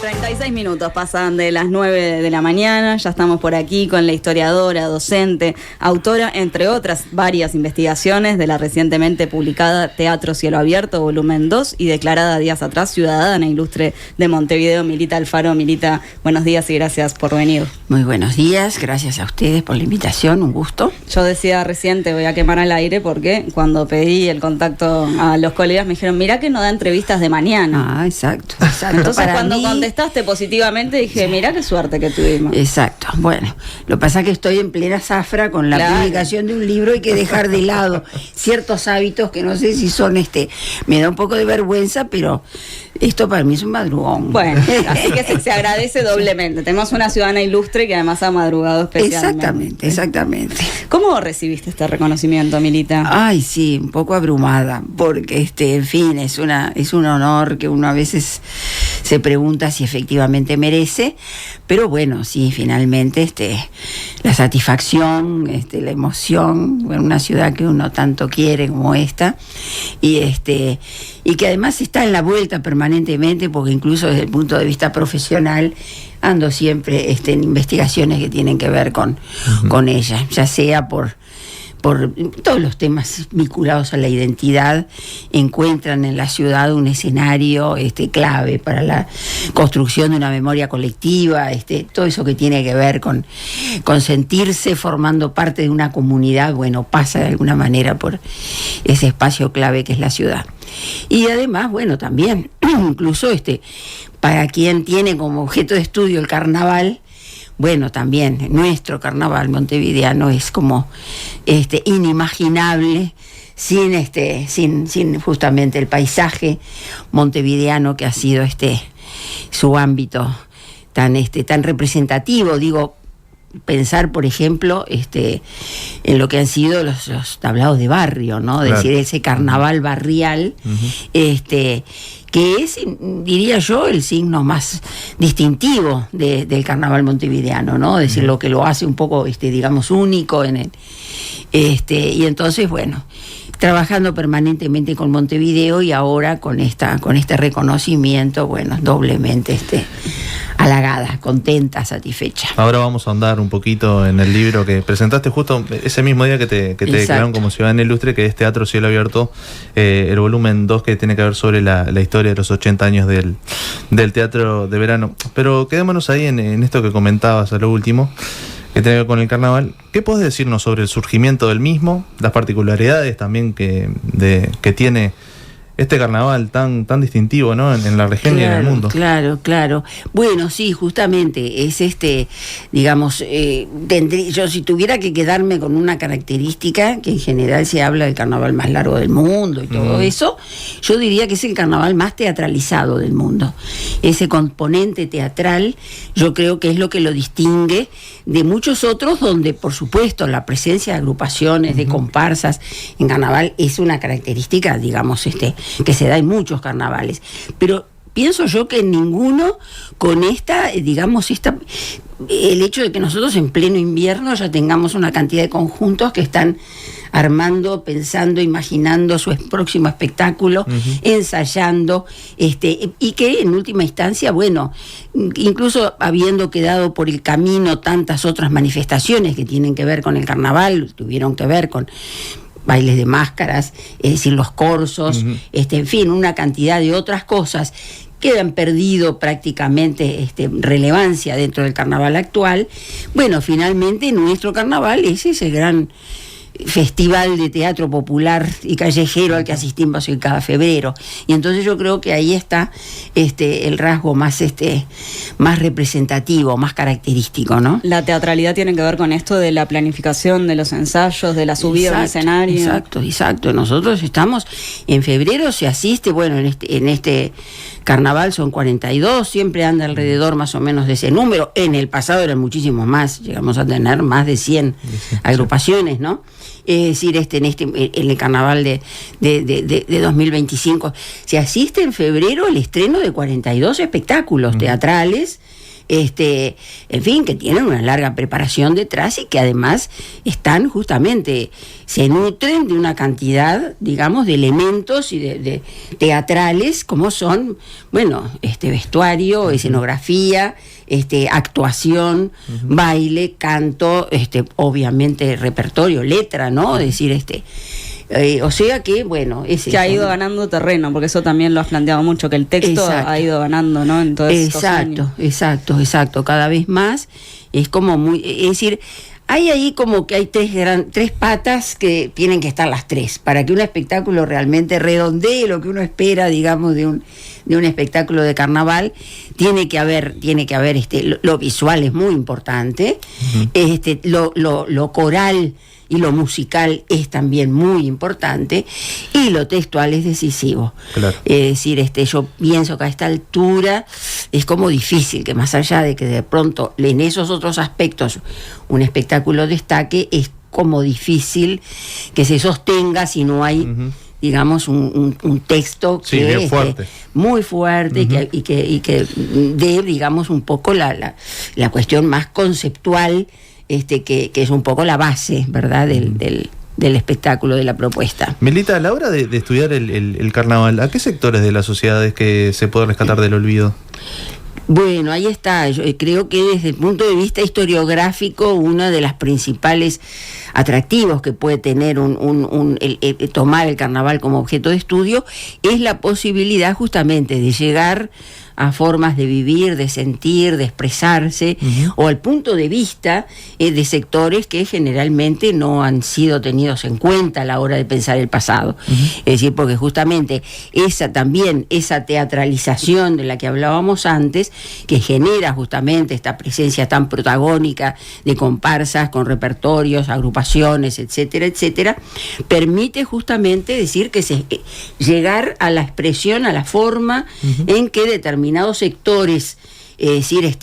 36 minutos pasan de las 9 de la mañana, ya estamos por aquí con la historiadora, docente, autora, entre otras varias investigaciones de la recientemente publicada Teatro Cielo Abierto, volumen 2, y declarada días atrás ciudadana ilustre de Montevideo, Milita Alfaro. Milita, buenos días y gracias por venir. Muy buenos días, gracias a ustedes por la invitación, un gusto. Yo decía recién, te voy a quemar al aire, porque cuando pedí el contacto a los colegas me dijeron, mirá que no da entrevistas de mañana. Ah, exacto. Entonces Para cuando mí, contestaste positivamente dije, mirá qué suerte que tuvimos. exacto, bueno, lo que pasa es que estoy en plena zafra con la publicación de un libro, hay que dejar de lado ciertos hábitos que no sé si son me da un poco de vergüenza, pero esto para mí es un madrugón. Bueno, así que se agradece doblemente. Tenemos una ciudadana ilustre que además ha madrugado especialmente. Exactamente. ¿Cómo recibiste este reconocimiento, Milita? Ay, sí, un poco abrumada, porque en fin, es un honor que uno a veces se pregunta si efectivamente merece, pero bueno, sí, finalmente la satisfacción, la emoción en una ciudad que uno tanto quiere como esta, y que además está en la vuelta permanentemente, porque incluso desde el punto de vista profesional ando siempre en investigaciones que tienen que ver con ella, ya sea por todos los temas vinculados a la identidad, encuentran en la ciudad un escenario clave para la construcción de una memoria colectiva, todo eso que tiene que ver con sentirse formando parte de una comunidad, bueno, pasa de alguna manera por ese espacio clave que es la ciudad. Y además, bueno, también, incluso para quien tiene como objeto de estudio el carnaval, bueno, también nuestro carnaval montevideano es como inimaginable sin justamente el paisaje montevideano que ha sido su ámbito tan representativo. Digo, pensar, por ejemplo, en lo que han sido los tablados de barrio, ¿no? Claro. Es decir, ese carnaval barrial, que es, diría yo, el signo más distintivo del carnaval montevideano, ¿no? Es decir, lo que lo hace un poco, digamos, único en el, y entonces, bueno, trabajando permanentemente con Montevideo y ahora con este reconocimiento, bueno, doblemente halagada, contenta, satisfecha. Ahora vamos a ahondar un poquito en el libro que presentaste justo ese mismo día que te declararon como ciudadana ilustre, que es Teatro Cielo Abierto, el volumen 2, que tiene que ver sobre la historia de los 80 años del teatro de verano. Pero quedémonos ahí en esto que comentabas a lo último, que tiene que ver con el carnaval. ¿Qué podés decirnos sobre el surgimiento del mismo, las particularidades también que tiene este carnaval tan distintivo, ¿no? En la región, claro, y en el mundo? Claro. Bueno, sí, justamente es digamos, yo si tuviera que quedarme con una característica, que en general se habla del carnaval más largo del mundo y todo eso, yo diría que es el carnaval más teatralizado del mundo. Ese componente teatral, yo creo que es lo que lo distingue de muchos otros, donde por supuesto la presencia de agrupaciones, de comparsas en carnaval es una característica, digamos, que se da en muchos carnavales, pero pienso yo que en ninguno con el hecho de que nosotros en pleno invierno ya tengamos una cantidad de conjuntos que están armando, pensando, imaginando su próximo espectáculo, ensayando, y que en última instancia, bueno, incluso habiendo quedado por el camino tantas otras manifestaciones que tienen que ver con el carnaval, tuvieron que ver con bailes de máscaras, es decir, los corsos, en fin, una cantidad de otras cosas que han perdido prácticamente relevancia dentro del carnaval actual. Bueno, finalmente nuestro carnaval es ese gran festival de teatro popular y callejero al que asistimos en cada febrero, y entonces yo creo que ahí está el rasgo más más representativo, más característico, ¿no? La teatralidad tiene que ver con esto de la planificación de los ensayos, de la subida al escenario. Exacto. Nosotros estamos en febrero, se asiste, bueno, en este carnaval son 42, siempre anda alrededor más o menos de ese número. En el pasado eran muchísimos más, llegamos a tener más de 100 agrupaciones, ¿no? Es decir, en el carnaval de 2025 se asiste en febrero al estreno de 42 espectáculos teatrales, en fin, que tienen una larga preparación detrás y que además están justamente, se nutren de una cantidad, digamos, de elementos y de teatrales, como son, bueno, vestuario, escenografía, actuación, baile, canto, obviamente repertorio, letra, ¿no? Es decir, o sea que, bueno, que ha ido ganando terreno, porque eso también lo has planteado mucho, que el texto ha ido ganando, ¿no? En todos estos años. Exacto, cada vez más. Es como muy, es decir, hay ahí como que hay tres patas que tienen que estar las tres, para que un espectáculo realmente redondee lo que uno espera, digamos, de un espectáculo de carnaval. Tiene que haber lo visual es muy importante, lo coral y lo musical es también muy importante, y lo textual es decisivo. Claro. Es decir, yo pienso que a esta altura es como difícil que, más allá de que de pronto en esos otros aspectos un espectáculo destaque, es como difícil que se sostenga si no hay digamos un texto que muy fuerte y que dé, digamos, un poco la cuestión más conceptual, que es un poco la base, ¿verdad?, del espectáculo, de la propuesta. Melita, a la hora de estudiar el carnaval, ¿a qué sectores de la sociedad es que se puede rescatar del olvido? Bueno, ahí está. Yo creo que desde el punto de vista historiográfico, uno de los principales atractivos que puede tener tomar el carnaval como objeto de estudio es la posibilidad justamente de llegar a formas de vivir, de sentir, de expresarse, o al punto de vista de sectores que generalmente no han sido tenidos en cuenta a la hora de pensar el pasado. Es decir, porque justamente esa teatralización de la que hablábamos antes, que genera justamente esta presencia tan protagónica de comparsas con repertorios, agrupaciones, etcétera, etcétera, permite justamente decir que llegar a la expresión, a la forma en que determinados sectores, es decir,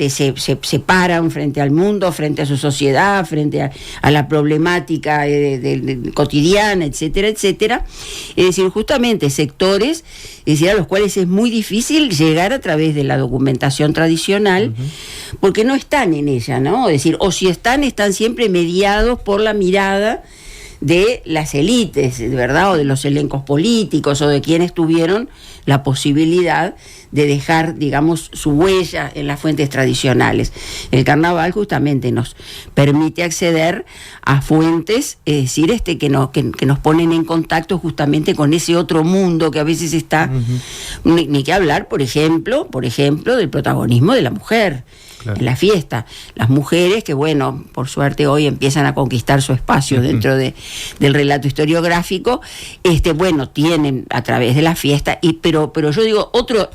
se paran frente al mundo, frente a su sociedad, frente a la problemática cotidiana, etcétera, etcétera. Es decir, justamente sectores, es decir, a los cuales es muy difícil llegar a través de la documentación tradicional, porque no están en ella, ¿no? Es decir, o si están siempre mediados por la mirada de las élites, ¿verdad?, o de los elencos políticos, o de quienes tuvieron la posibilidad de dejar, digamos, su huella en las fuentes tradicionales. El carnaval justamente nos permite acceder a fuentes, es decir, que nos ponen en contacto justamente con ese otro mundo que a veces está, ni que hablar, por ejemplo, del protagonismo de la mujer. Claro. En la fiesta, las mujeres que, bueno, por suerte hoy empiezan a conquistar su espacio dentro del relato historiográfico, bueno, tienen a través de la fiesta, pero yo digo otros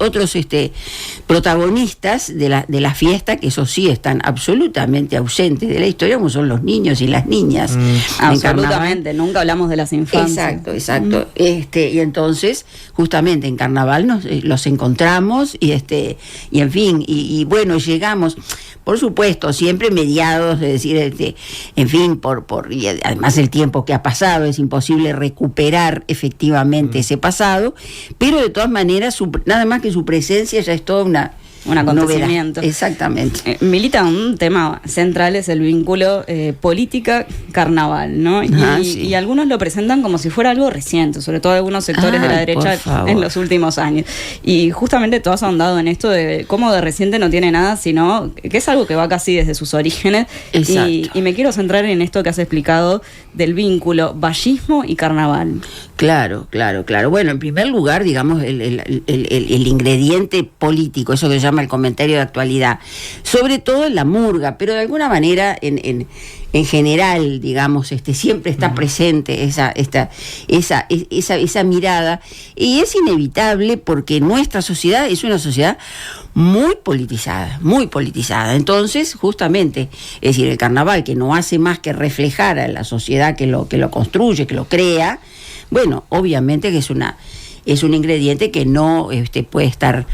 protagonistas de la fiesta, que eso sí están absolutamente ausentes de la historia, como son los niños y las niñas. Absolutamente, nunca hablamos de las infancias. Exacto. Y entonces, justamente en carnaval los encontramos y en fin, y bueno, llegamos, por supuesto, siempre mediados, es decir, en fin, y además el tiempo que ha pasado, es imposible recuperar efectivamente ese pasado, pero de todas maneras, nada más que su presencia ya es toda un acontecimiento. Novedad. Exactamente. Milita, un tema central es el vínculo política-carnaval, ¿no? Y algunos lo presentan como si fuera algo reciente, sobre todo algunos sectores de la derecha en los últimos años. Y justamente tú has ahondado en esto de cómo de reciente no tiene nada, sino que es algo que va casi desde sus orígenes. Y me quiero centrar en esto que has explicado del vínculo vallismo y carnaval. Claro. Bueno, en primer lugar, digamos, el ingrediente político, eso que se llama el comentario de actualidad, sobre todo en la murga, pero de alguna manera en general, digamos, siempre está presente esa mirada, y es inevitable porque nuestra sociedad es una sociedad muy politizada. Entonces, justamente, es decir, el carnaval, que no hace más que reflejar a la sociedad que lo construye, que lo crea, bueno, obviamente que es un ingrediente que no puede estar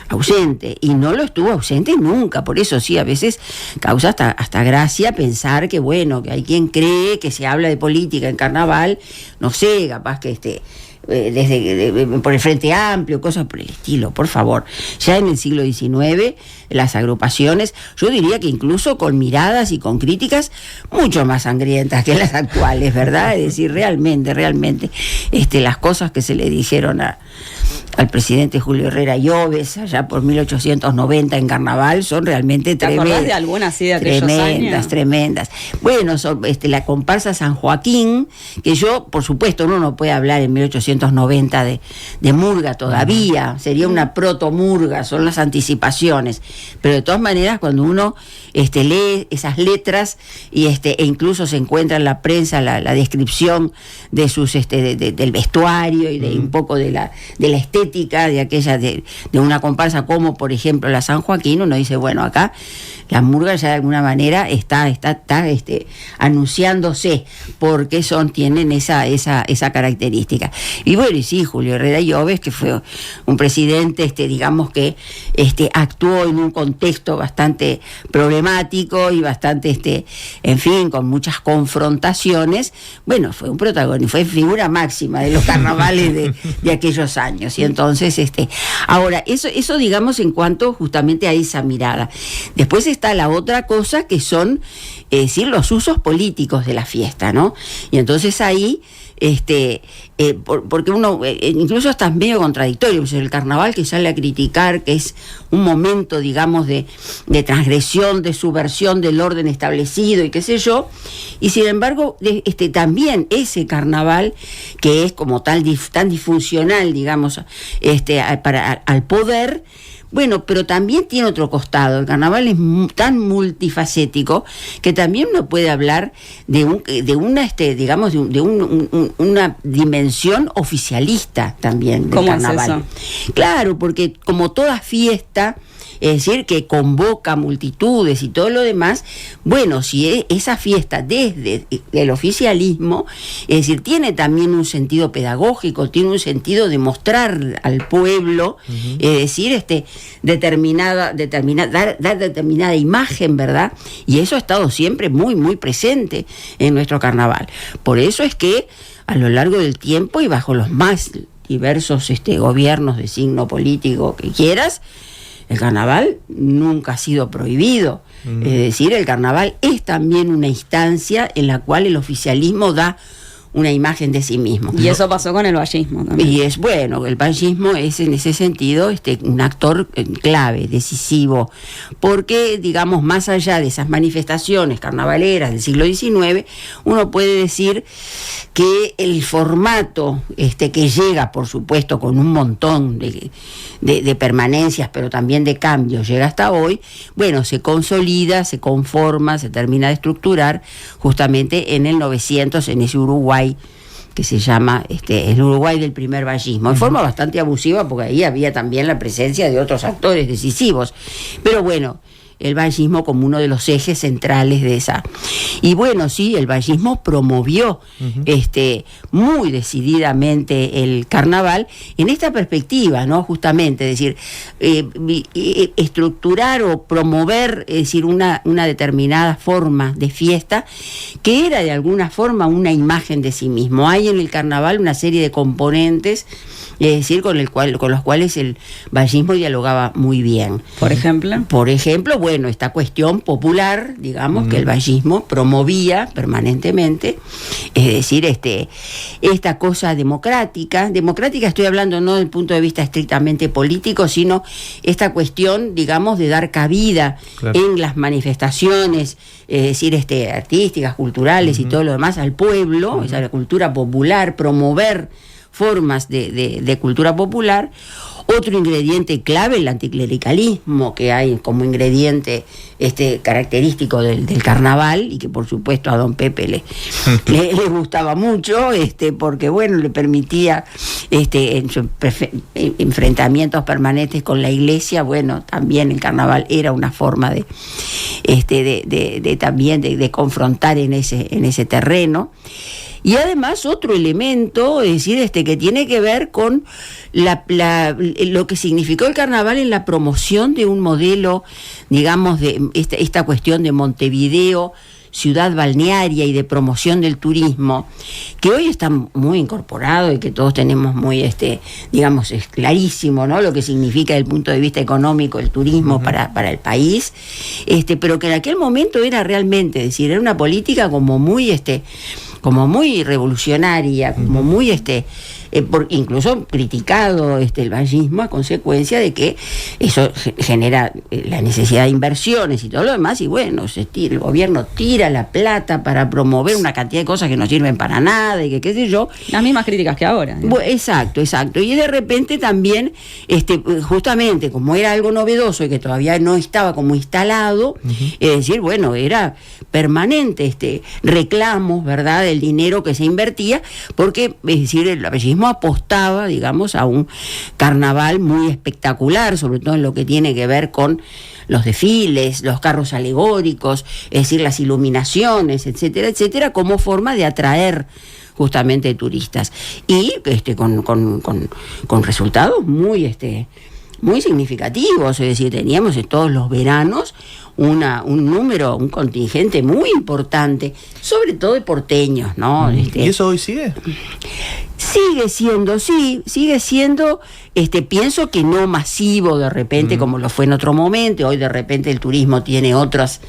ausente, y no lo estuvo ausente nunca. Por eso sí, a veces causa hasta gracia pensar que, bueno, que hay quien cree que se habla de política en carnaval, no sé, capaz que por el Frente Amplio, cosas por el estilo, por favor. Ya en el siglo XIX, las agrupaciones, yo diría que incluso con miradas y con críticas mucho más sangrientas que las actuales, ¿verdad? Es decir, realmente, las cosas que se le dijeron al presidente Julio Herrera Lloves allá por 1890 en Carnaval son realmente tremendas. ¿Te acordás de alguna así de aquellos años? Tremendas. Bueno, la comparsa San Joaquín, que yo, por supuesto, uno no puede hablar en 1890 de murga todavía, sería una protomurga, son las anticipaciones, pero de todas maneras cuando uno lee esas letras y e incluso se encuentra en la prensa la descripción de sus del vestuario y de un poco de la estética de aquella de una comparsa como por ejemplo la San Joaquín, uno dice, bueno, acá la murga ya de alguna manera está anunciándose porque tienen esa característica. Y bueno, y sí, Julio Herrera Lloves, que fue un presidente, digamos que actuó en un contexto bastante problemático y bastante, en fin, con muchas confrontaciones. Bueno, fue un protagonista, fue figura máxima de los carnavales de aquellos años. Y entonces, ahora, eso digamos en cuanto justamente a esa mirada. Después está la otra cosa que son, los usos políticos de la fiesta, ¿no? Y entonces ahí, porque uno, incluso hasta es medio contradictorio, el carnaval que sale a criticar que es un momento, digamos, de transgresión, de subversión del orden establecido y qué sé yo, y sin embargo, también ese carnaval que es como tan disfuncional, digamos, al poder. Bueno, pero también tiene otro costado. El carnaval es tan multifacético que también uno puede hablar de una dimensión oficialista también del carnaval. ¿Cómo es eso? Claro, porque como toda fiesta, es decir, que convoca multitudes y todo lo demás, bueno, si esa fiesta desde el oficialismo, es decir, tiene también un sentido pedagógico, tiene un sentido de mostrar al pueblo, es decir, dar determinada imagen, ¿verdad? Y eso ha estado siempre muy, muy presente en nuestro carnaval. Por eso es que a lo largo del tiempo y bajo los más diversos gobiernos de signo político que quieras, el carnaval nunca ha sido prohibido. Es decir, el carnaval es también una instancia en la cual el oficialismo da una imagen de sí mismo. Y eso pasó con el vallismo también. Y es bueno, el vallismo es en ese sentido un actor clave, decisivo, porque, digamos, más allá de esas manifestaciones carnavaleras del siglo XIX, uno puede decir que el formato que llega, por supuesto, con un montón de permanencias, pero también de cambios, llega hasta hoy, bueno, se consolida, se conforma, se termina de estructurar justamente en el 900, en ese Uruguay que se llama el Uruguay del primer vallismo, en forma bastante abusiva, porque ahí había también la presencia de otros actores decisivos, pero bueno, el vallismo como uno de los ejes centrales de esa. Y bueno, sí, el vallismo promovió muy decididamente el carnaval en esta perspectiva, ¿no? Justamente, es decir, estructurar o promover, es decir, una determinada forma de fiesta que era de alguna forma una imagen de sí mismo. Hay en el carnaval una serie de componentes, es decir, con los cuales el vallismo dialogaba muy bien. Por ejemplo, bueno, esta cuestión popular, digamos, que el vallismo promovía permanentemente, es decir, esta cosa democrática estoy hablando no desde el punto de vista estrictamente político, sino esta cuestión, digamos, de dar cabida en las manifestaciones, es decir, artísticas, culturales y todo lo demás al pueblo, esa la cultura popular, promover formas de cultura popular. Otro ingrediente clave, el anticlericalismo que hay como ingrediente característico del carnaval y que por supuesto a don Pepe le gustaba mucho, porque bueno, le permitía en sus enfrentamientos permanentes con la iglesia, bueno, también el carnaval era una forma de confrontar en ese terreno. Y además otro elemento, es decir, que tiene que ver con lo que significó el carnaval en la promoción de un modelo, digamos, de esta cuestión de Montevideo ciudad balnearia y de promoción del turismo, que hoy está muy incorporado y que todos tenemos muy, digamos, es clarísimo, ¿no?, lo que significa desde el punto de vista económico el turismo para el país, pero que en aquel momento era realmente, es decir, era una política como muy revolucionaria, como muy incluso criticado el vallismo a consecuencia de que eso genera la necesidad de inversiones y todo lo demás, y bueno, el gobierno tira la plata para promover una cantidad de cosas que no sirven para nada y que qué sé yo. Las mismas críticas que ahora. Exacto. Y de repente también, justamente como era algo novedoso y que todavía no estaba como instalado, es decir, bueno, era permanente reclamos, ¿verdad?, del dinero que se invertía, porque, es decir, el vallismo apostaba, digamos, a un carnaval muy espectacular, sobre todo en lo que tiene que ver con los desfiles, los carros alegóricos, es decir, las iluminaciones, etcétera, etcétera, como forma de atraer justamente turistas. Y con resultados muy significativos, es decir, teníamos en todos los veranos un contingente muy importante, sobre todo de porteños, ¿no? ¿Y eso hoy sigue? Sigue siendo, pienso que no masivo de repente como lo fue en otro momento. Hoy de repente el turismo tiene otras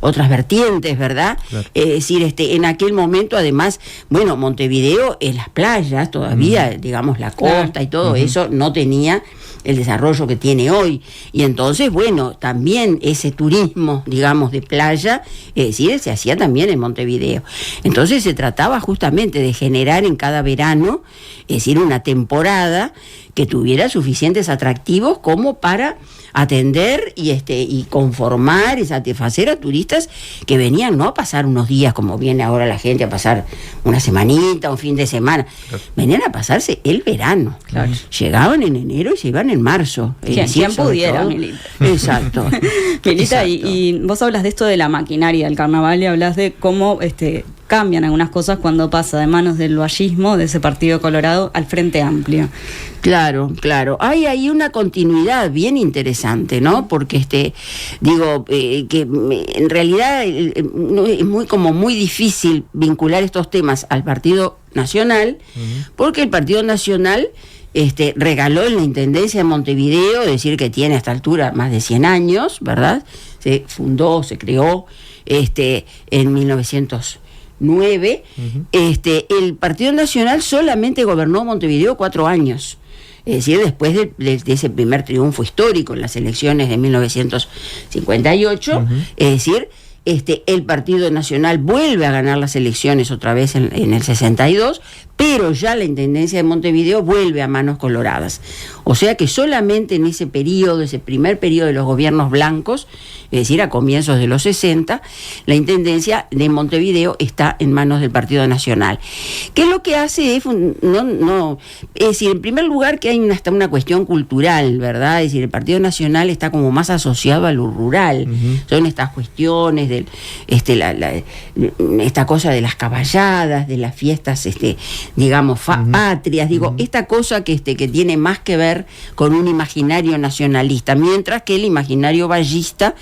vertientes, ¿verdad? Claro. Es decir, en aquel momento, además, bueno, Montevideo, en las playas todavía, digamos, la costa y todo eso, no tenía el desarrollo que tiene hoy. Y entonces, bueno, también ese turismo, digamos, de playa, es decir, se hacía también en Montevideo. Entonces se trataba justamente de generar en cada verano, es decir, una temporada que tuviera suficientes atractivos como para atender y conformar y satisfacer a turistas que venían no a pasar unos días como viene ahora la gente a pasar una semanita, un fin de semana, venían a pasarse el verano. Claro. Llegaban en enero y se iban en marzo. ¿Quién pudiera, Milita? Exacto. Milita, y vos hablas de esto de la maquinaria del carnaval y hablas de cómo cambian algunas cosas cuando pasa de manos del vallismo, de ese Partido Colorado, al Frente Amplio. Claro. Hay ahí una continuidad bien interesante, ¿no? Porque que en realidad es muy difícil vincular estos temas al Partido Nacional, porque el Partido Nacional regaló en la Intendencia de Montevideo, es decir, que tiene a esta altura más de 100 años, ¿verdad? Se fundó, se creó en 1909. El Partido Nacional solamente gobernó Montevideo 4 años. Es decir, después de ese primer triunfo histórico en las elecciones de 1958, es decir, el Partido Nacional vuelve a ganar las elecciones otra vez en el 62, pero ya la Intendencia de Montevideo vuelve a manos coloradas. O sea que solamente en ese periodo, ese primer periodo de los gobiernos blancos, es decir, a comienzos de los 60, la Intendencia de Montevideo está en manos del Partido Nacional. ¿Qué es lo que hace? Es decir, en primer lugar que hay hasta una cuestión cultural, ¿verdad? Es decir, el Partido Nacional está como más asociado a lo rural. Son estas cuestiones de esta cosa de las caballadas, de las fiestas, digamos, patrias, esta cosa que tiene más que ver con un imaginario nacionalista, mientras que el imaginario vallista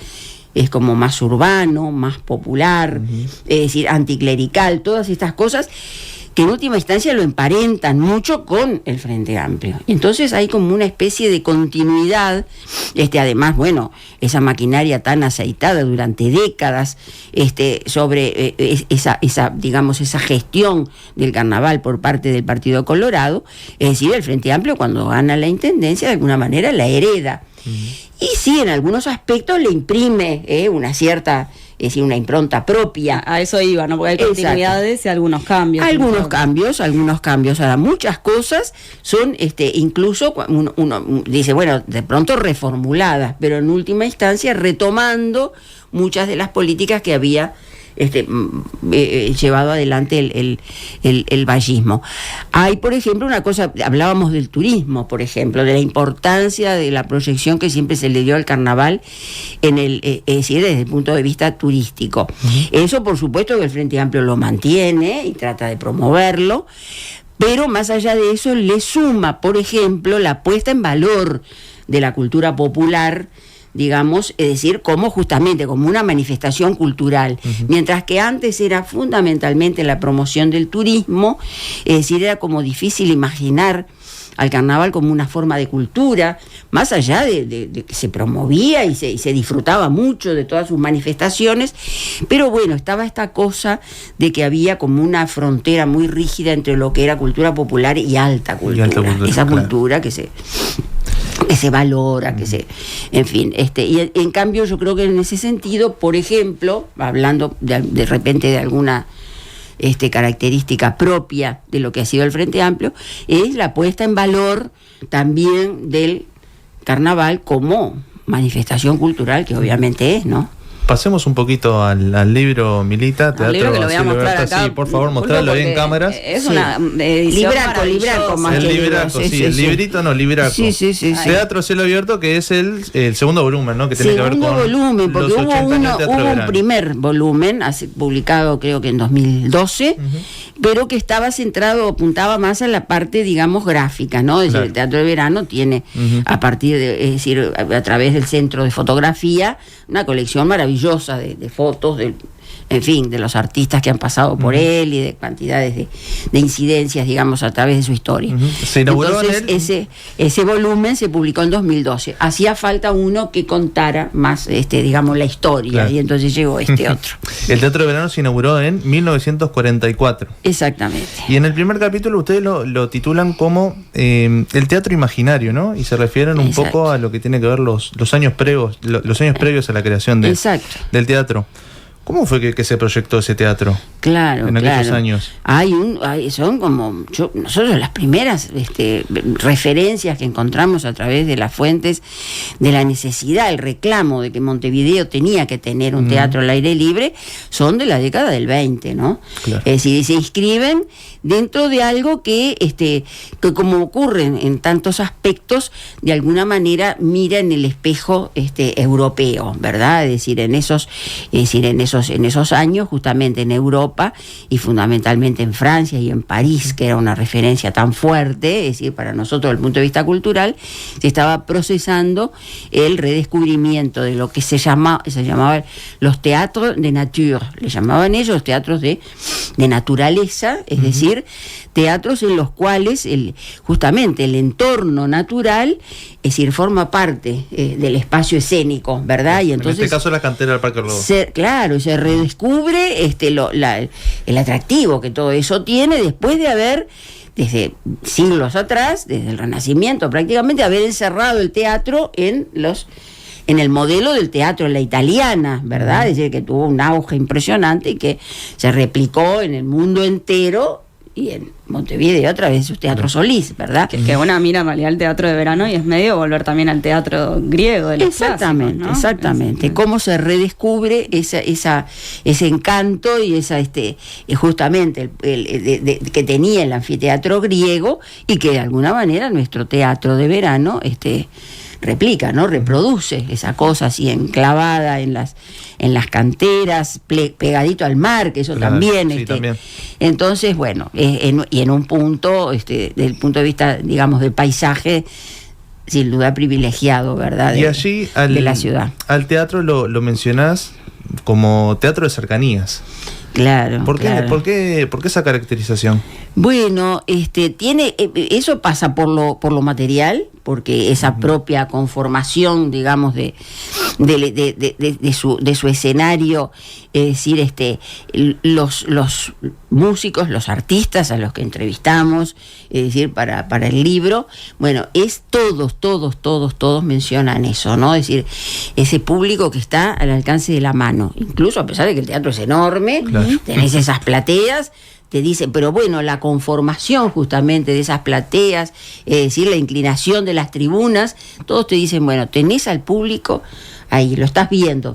es como más urbano, más popular, es decir, anticlerical, todas estas cosas que en última instancia lo emparentan mucho con el Frente Amplio. Entonces hay como una especie de continuidad, además, bueno, esa maquinaria tan aceitada durante décadas, sobre esa gestión del carnaval por parte del Partido Colorado, es decir, el Frente Amplio cuando gana la intendencia de alguna manera la hereda. Y sí, en algunos aspectos le imprime una cierta, es decir, una impronta propia. A eso iba, ¿no? Porque hay continuidades y algunos cambios. Algunos cambios. Ahora, muchas cosas son, incluso uno dice, bueno, de pronto reformuladas, pero en última instancia retomando muchas de las políticas que había llevado adelante el vallismo. Hay, por ejemplo, una cosa, hablábamos del turismo, por ejemplo, de la importancia de la proyección que siempre se le dio al carnaval es decir, desde el punto de vista turístico. Eso, por supuesto, que el Frente Amplio lo mantiene y trata de promoverlo, pero más allá de eso le suma, por ejemplo, la puesta en valor de la cultura popular, digamos, es decir, como justamente como una manifestación cultural, mientras que antes era fundamentalmente la promoción del turismo, es decir, era como difícil imaginar al carnaval como una forma de cultura, más allá de que se promovía y se disfrutaba mucho de todas sus manifestaciones, pero bueno, estaba esta cosa de que había como una frontera muy rígida entre lo que era cultura popular y alta cultura, esa cultura que se valora, en fin, y en cambio yo creo que en ese sentido, por ejemplo, hablando de repente de alguna característica propia de lo que ha sido el Frente Amplio, es la puesta en valor también del carnaval como manifestación cultural, que obviamente es, ¿no? Pasemos un poquito al libro, Milita, Teatro libro que lo voy a mostrar acá. Sí, por favor, mostrarlo ahí en cámaras. Es una edición libraco más el que libraco, libro. el librito no, libraco. Sí. Teatro Cielo Abierto, que es el segundo volumen, ¿no? Que tiene que ver con volumen, porque hubo un primer volumen, publicado creo que en 2012, pero que estaba centrado, apuntaba más a la parte, digamos, gráfica, ¿no? Es decir, el Teatro de Verano tiene, a partir de, es decir, a través del Centro de Fotografía, una colección maravillosa de fotos, en fin, de los artistas que han pasado por él y de cantidades de incidencias, digamos, a través de su historia. Se inauguró. Entonces, ese volumen se publicó en 2012. Hacía falta uno que contara más, digamos, la historia, y entonces llegó otro. El Teatro de Verano se inauguró en 1944. Exactamente. Y en el primer capítulo ustedes lo titulan como el teatro imaginario, ¿no? Y se refieren un poco a lo que tiene que ver los años previos, los años previos a la creación del teatro. ¿Cómo fue que se proyectó ese teatro? Claro, en aquellos años. Son como nosotros las primeras referencias que encontramos a través de las fuentes de la necesidad, el reclamo de que Montevideo tenía que tener un teatro al aire libre, son de la década del 20, ¿no? Claro. Es decir, se inscriben dentro de algo que como ocurre en tantos aspectos, de alguna manera mira en el espejo europeo, ¿verdad? Es decir, en esos años, justamente en Europa y fundamentalmente en Francia y en París, que era una referencia tan fuerte, es decir, para nosotros desde el punto de vista cultural, se estaba procesando el redescubrimiento de lo que se llamaba los teatros de nature, le llamaban ellos teatros de naturaleza, es decir, teatros en los cuales justamente el entorno natural, es decir, forma parte del espacio escénico, ¿verdad? Y entonces, en este caso la cantera del Parque Rodó. Claro, se redescubre el atractivo que todo eso tiene después de haber, desde siglos atrás, desde el Renacimiento prácticamente, haber encerrado el teatro en el modelo del teatro en la italiana, ¿verdad? Es decir, que tuvo un auge impresionante y que se replicó en el mundo entero y en Montevideo a través de sus teatros Solís, ¿verdad? Que una mira en realidad el Teatro de Verano y es medio volver también al teatro griego de los clásicos, ¿no? Exactamente. Cómo se redescubre ese encanto y justamente que tenía el anfiteatro griego y que de alguna manera nuestro Teatro de Verano replica, ¿no? Reproduce esa cosa así enclavada en las canteras, pegadito al mar, que eso también, también. Entonces, bueno, y en un punto, desde el punto de vista, digamos, del paisaje, sin duda privilegiado, ¿verdad? Y allí de la ciudad. Al teatro lo mencionás como teatro de cercanías. Claro. ¿Por qué esa caracterización? Bueno, eso pasa por lo material, porque esa propia conformación, digamos, de su escenario, es decir, los músicos, los artistas a los que entrevistamos, es decir, para el libro, bueno, todos mencionan eso, ¿no? Es decir, ese público que está al alcance de la mano, incluso a pesar de que el teatro es enorme, tenés esas plateas, te dicen, pero bueno, la conformación justamente de esas plateas, es decir, la inclinación de las tribunas, todos te dicen, bueno, tenés al público ahí, lo estás mirando,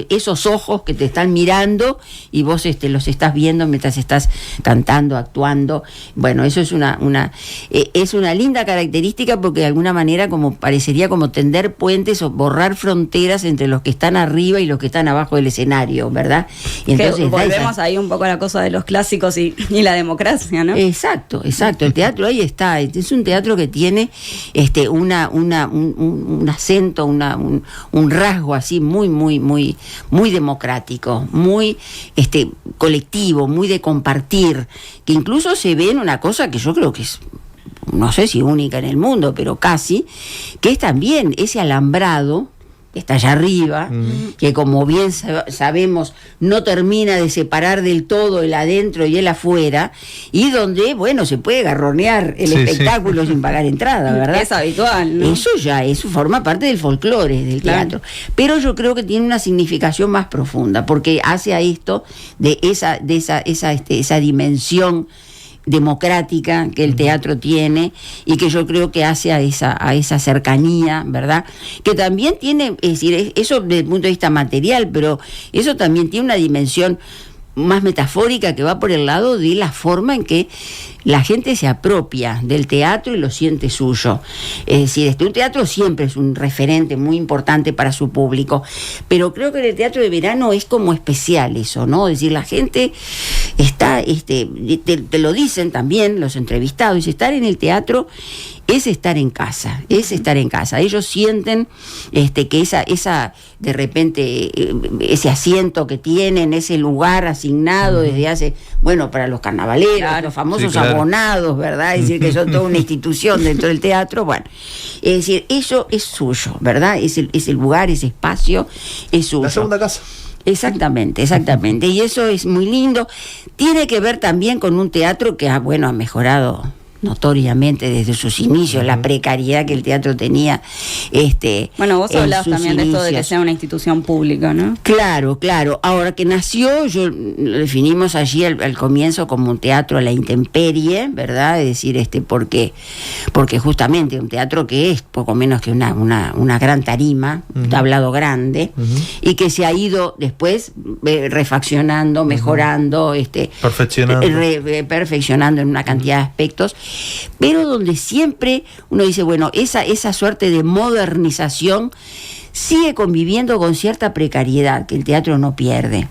esos ojos que te están mirando y vos los estás viendo mientras estás cantando, actuando. Bueno, eso es una linda característica, porque de alguna manera como parecería como tender puentes o borrar fronteras entre los que están arriba y los que están abajo del escenario, ¿verdad? Y entonces volvemos ahí un poco a la cosa de los clásicos y la democracia, ¿no? Exacto. El teatro ahí está. Es un teatro que tiene un acento, un rasgo así muy democrático, muy colectivo, muy de compartir, que incluso se ve en una cosa que yo creo que es, no sé si única en el mundo, pero casi, que es también ese alambrado que está allá arriba, que como bien sabemos no termina de separar del todo el adentro y el afuera, y donde, bueno, se puede garronear el espectáculo sin pagar entrada, ¿verdad? Es habitual, ¿no? Eso forma parte del folclore del teatro. Pero yo creo que tiene una significación más profunda, porque hace a esto de esa dimensión democrática que el teatro tiene, y que yo creo que hace a esa cercanía, ¿verdad? Que también tiene, es decir, eso desde el punto de vista material, pero eso también tiene una dimensión más metafórica que va por el lado de la forma en que la gente se apropia del teatro y lo siente suyo. Es decir, un teatro siempre es un referente muy importante para su público, pero creo que en el teatro de verano es como especial eso, ¿no? Es decir, la gente está, te lo dicen también los entrevistados, estar en el teatro es estar en casa, Ellos sienten que esa de repente, ese asiento que tienen, ese lugar asignado desde hace, bueno, para los carnavaleros, los famosos abonados, ¿verdad? Es decir, que son toda una institución dentro del teatro. Bueno, es decir, eso es suyo, ¿verdad? Ese lugar, ese espacio es suyo. La segunda casa. Exactamente. Y eso es muy lindo. Tiene que ver también con un teatro que ha mejorado notoriamente desde sus inicios, la precariedad que el teatro tenía. Bueno, vos hablabas también de esto de que sea una institución pública, ¿no? Claro. Ahora que nació, lo definimos allí al comienzo como un teatro a la intemperie, ¿verdad? Es decir, porque justamente un teatro que es poco menos que una gran tarima, un tablado grande, y que se ha ido después refaccionando, mejorando, perfeccionando en una cantidad de aspectos, pero donde siempre uno dice, bueno, esa suerte de modernización sigue conviviendo con cierta precariedad que el teatro no pierde,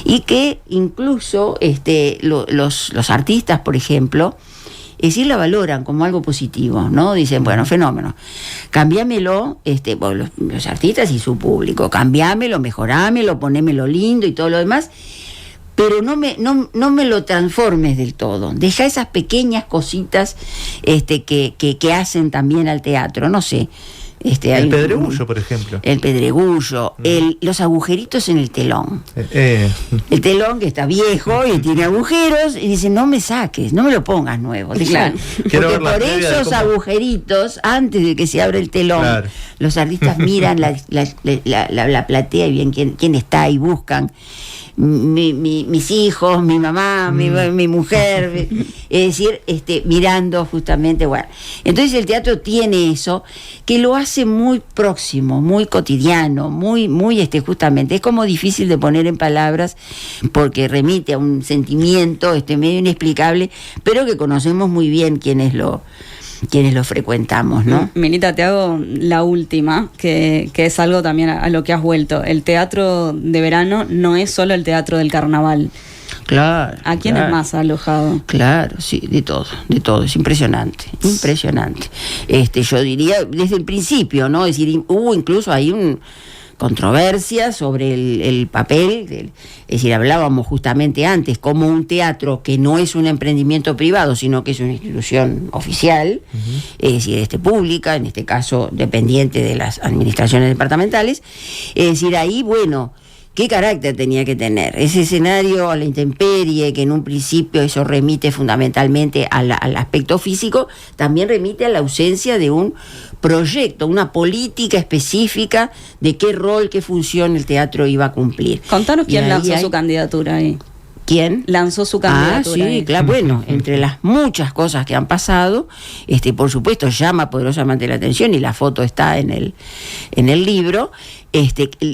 y que incluso los artistas, por ejemplo, es decir, la valoran como algo positivo, ¿no? Dicen, bueno, fenómeno, cambiámelo, los artistas y su público, cambiámelo, mejorámelo, ponémelo lindo y todo lo demás, pero no me lo transformes del todo. Deja esas pequeñas cositas que hacen también al teatro, no sé. El pedregullo, por ejemplo. El pedregullo, los agujeritos en el telón. El telón que está viejo y tiene agujeros, y dice, no me saques, no me lo pongas nuevo. Claro. Porque por esos agujeritos, antes de que se abra el telón, los artistas miran la platea y ven quién está, y buscan mis hijos, mi mamá, mi mujer, es decir, mirando justamente, bueno. Entonces el teatro tiene eso que lo hace muy próximo, muy cotidiano, muy justamente, es como difícil de poner en palabras, porque remite a un sentimiento medio inexplicable, pero que conocemos muy bien quienes lo frecuentamos, ¿no? Milita, te hago la última, que es algo también a lo que has vuelto. El teatro de verano no es solo el teatro del carnaval. Claro. ¿A quién es más alojado? Claro, sí, de todo, es impresionante. Yo diría desde el principio, ¿no? Es decir, hubo incluso ahí controversia sobre el papel, es decir, hablábamos justamente antes como un teatro que no es un emprendimiento privado, sino que es una institución oficial, es decir, pública, en este caso dependiente de las administraciones departamentales, es decir, ahí, bueno, ¿qué carácter tenía que tener? Ese escenario a la intemperie, que en un principio eso remite fundamentalmente al aspecto físico, también remite a la ausencia de un proyecto, una política específica de qué rol, qué función el teatro iba a cumplir. Contanos quién lanzó su candidatura ahí. ¿Quién? Lanzó su candidatura. Sí, claro, bueno, entre las muchas cosas que han pasado, por supuesto llama poderosamente la atención, y la foto está en el libro,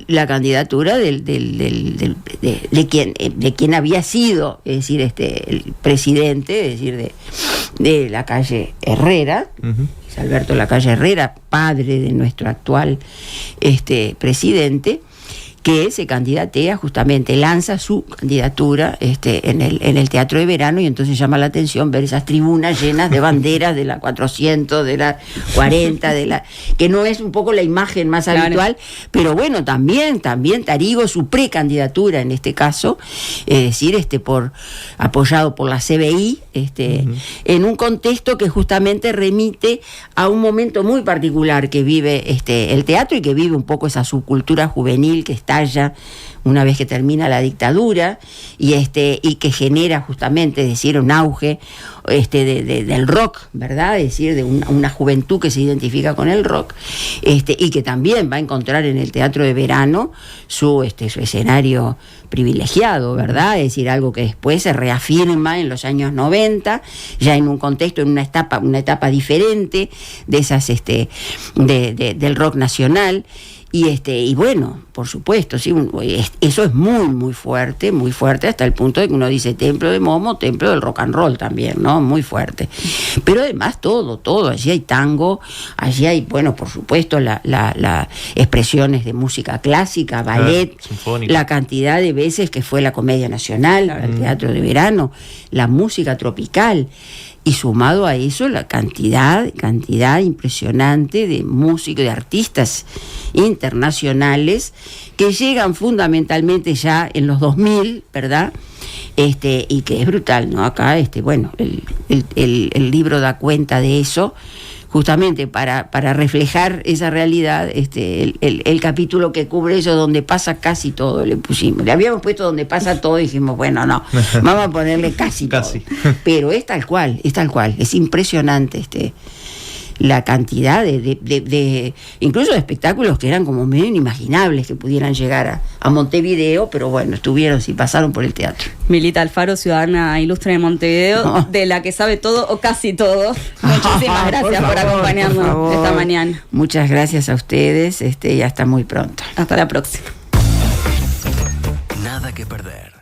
la candidatura de quien había sido, es decir, el presidente, es decir, de la calle Herrera, es Alberto Lacalle Herrera, padre de nuestro actual presidente, que se candidatea, justamente lanza su candidatura en el Teatro de Verano, y entonces llama la atención ver esas tribunas llenas de banderas de la 400, de la 40, que no es un poco la imagen más habitual, pero bueno, también Tarigo, su precandidatura en este caso, es decir, apoyado por la CBI, en un contexto que justamente remite a un momento muy particular que vive el teatro, y que vive un poco esa subcultura juvenil que estalla una vez que termina la dictadura, y que genera justamente, es decir, un auge del rock, ¿verdad? Es decir, de una juventud que se identifica con el rock, y que también va a encontrar en el Teatro de Verano su escenario privilegiado, ¿verdad? Es decir, algo que después se reafirma en los años 90, ya en un contexto, en una etapa diferente de esas del rock nacional. Y bueno, por supuesto, sí, eso es muy, muy fuerte, hasta el punto de que uno dice templo de Momo, templo del rock and roll también, ¿no? Muy fuerte. Pero además todo, allí hay tango, allí hay, bueno, por supuesto, la expresiones de música clásica, ballet, la cantidad de veces que fue la Comedia Nacional, el Teatro de Verano, la música tropical. Y sumado a eso la cantidad impresionante de músicos, de artistas internacionales que llegan fundamentalmente ya en los 2000, ¿verdad? Y que es brutal, ¿no? Acá, bueno, el libro da cuenta de eso, justamente para reflejar esa realidad. El capítulo que cubre eso, donde pasa casi todo, le habíamos puesto donde pasa todo, y dijimos, bueno, no, vamos a ponerle casi todo. Pero es tal cual, es impresionante la cantidad de incluso de espectáculos que eran como medio inimaginables que pudieran llegar a Montevideo, pero bueno, estuvieron y pasaron por el teatro. Milita Alfaro, ciudadana ilustre de Montevideo, de la que sabe todo o casi todo. Muchísimas gracias por acompañarnos esta mañana. Muchas gracias a ustedes, y hasta muy pronto. Hasta la próxima. Nada que perder.